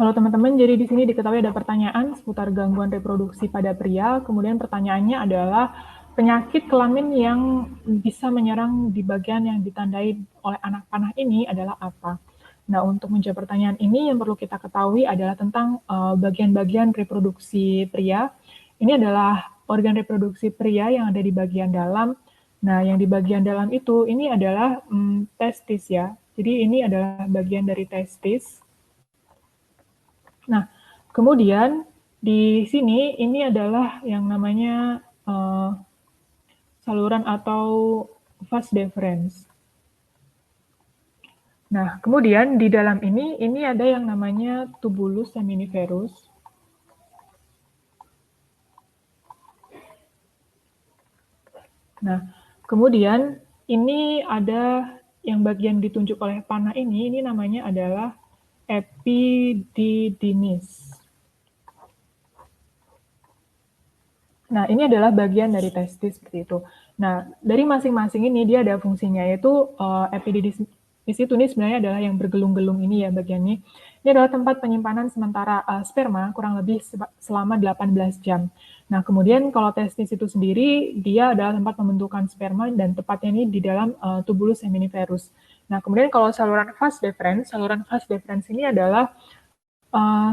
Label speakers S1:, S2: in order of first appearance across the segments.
S1: Halo teman-teman, jadi di sini diketahui ada pertanyaan seputar gangguan reproduksi pada pria. Kemudian pertanyaannya adalah penyakit kelamin yang bisa menyerang di bagian yang ditandai oleh anak panah ini adalah apa? Nah, untuk menjawab pertanyaan ini yang perlu kita ketahui adalah tentang bagian-bagian reproduksi pria. Ini adalah organ reproduksi pria yang ada di bagian dalam. Nah, yang di bagian dalam itu ini adalah testis ya. Jadi ini adalah bagian dari testis. Nah, kemudian di sini ini adalah yang namanya saluran atau vas deferens. Nah, kemudian di dalam ini ada yang namanya tubulus seminiferus. Nah, kemudian ini ada yang bagian ditunjuk oleh panah ini namanya adalah epididymis. Nah, ini adalah bagian dari testis seperti itu. Nah, dari masing-masing ini dia ada fungsinya, yaitu epididymis itu ini sebenarnya adalah yang bergelung-gelung ini ya bagiannya. Ini adalah tempat penyimpanan sementara sperma kurang lebih selama 18 jam. Nah, kemudian kalau testis itu sendiri, dia adalah tempat pembentukan sperma dan tepatnya ini di dalam tubulus seminiferus. Nah, kemudian kalau saluran vas deferens ini adalah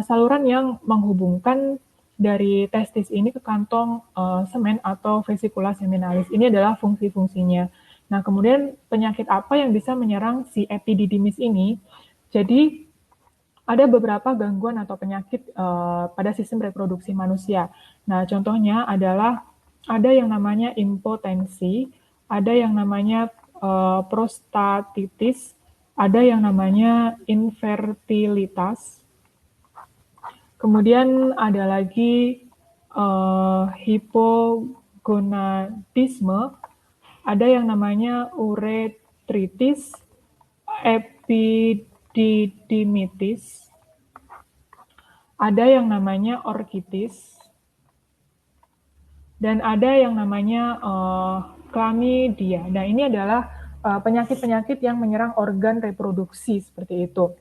S1: saluran yang menghubungkan dari testis ini ke kantong semen atau vesikula seminalis. Ini adalah fungsi-fungsinya. Nah, kemudian penyakit apa yang bisa menyerang si epididymis ini? Jadi, ada beberapa gangguan atau penyakit pada sistem reproduksi manusia. Nah, contohnya adalah ada yang namanya impotensi, ada yang namanya prostatitis, ada yang namanya infertilitas, kemudian ada lagi hipogonadisme, ada yang namanya uretritis, epididymitis, ada yang namanya orkitis, dan ada yang namanya chlamydia. Nah, ini adalah penyakit-penyakit yang menyerang organ reproduksi seperti itu.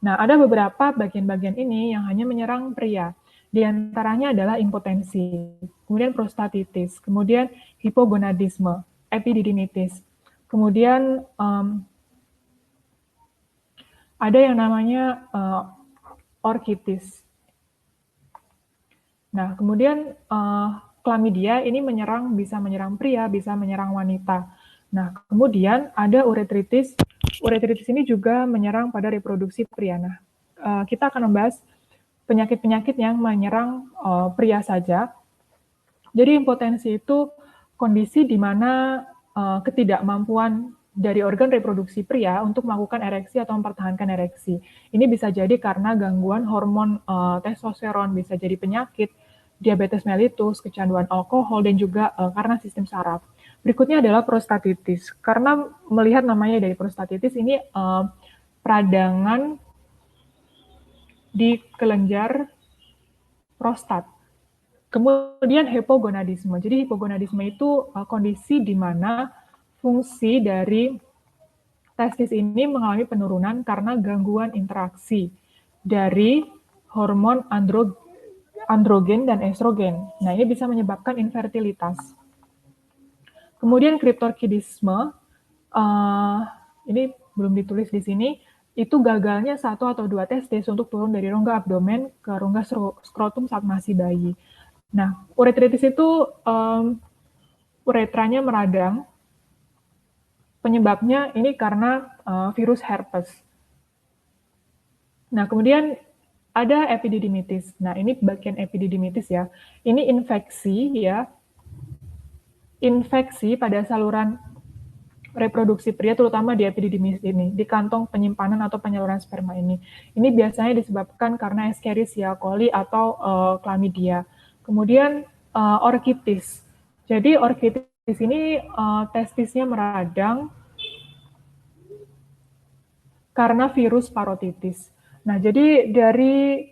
S1: Nah, ada beberapa bagian-bagian ini yang hanya menyerang pria. Di antaranya adalah impotensi, kemudian prostatitis, kemudian hipogonadisme, epididymitis, kemudian ada yang namanya orkitis. Nah, kemudian chlamydia ini bisa menyerang pria, bisa menyerang wanita. Nah, kemudian ada uretritis. Uretritis ini juga menyerang pada reproduksi pria. Nah, kita akan membahas penyakit-penyakit yang menyerang pria saja. Jadi impotensi itu kondisi di mana ketidakmampuan dari organ reproduksi pria untuk melakukan ereksi atau mempertahankan ereksi. Ini bisa jadi karena gangguan hormon testosteron, bisa jadi penyakit, diabetes mellitus, kecanduan alkohol, dan juga karena sistem saraf. Berikutnya adalah prostatitis. Karena melihat namanya dari prostatitis, ini peradangan di kelenjar prostat. Kemudian hipogonadisme. Jadi hipogonadisme itu kondisi di mana fungsi dari testis ini mengalami penurunan karena gangguan interaksi dari hormon androgen dan estrogen. Nah, ini bisa menyebabkan infertilitas. Kemudian kriptorkidisme, ini belum ditulis di sini, itu gagalnya satu atau dua testis untuk turun dari rongga abdomen ke rongga skrotum saat masih bayi. Nah, uretritis itu uretranya meradang. Penyebabnya ini karena virus herpes. Nah, kemudian ada epididymitis. Nah, ini bagian epididymitis ya. Ini infeksi ya. Infeksi pada saluran reproduksi pria, terutama di epididymis ini, di kantong penyimpanan atau penyaluran sperma ini. Ini biasanya disebabkan karena Escherichia coli atau chlamydia. Kemudian orkitis. Jadi orkitis ini testisnya meradang karena virus parotitis. Nah, jadi dari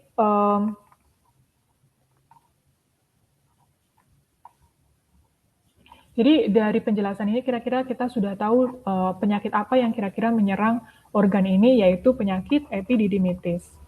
S1: penjelasan ini kira-kira kita sudah tahu penyakit apa yang kira-kira menyerang organ ini, yaitu penyakit epididymitis.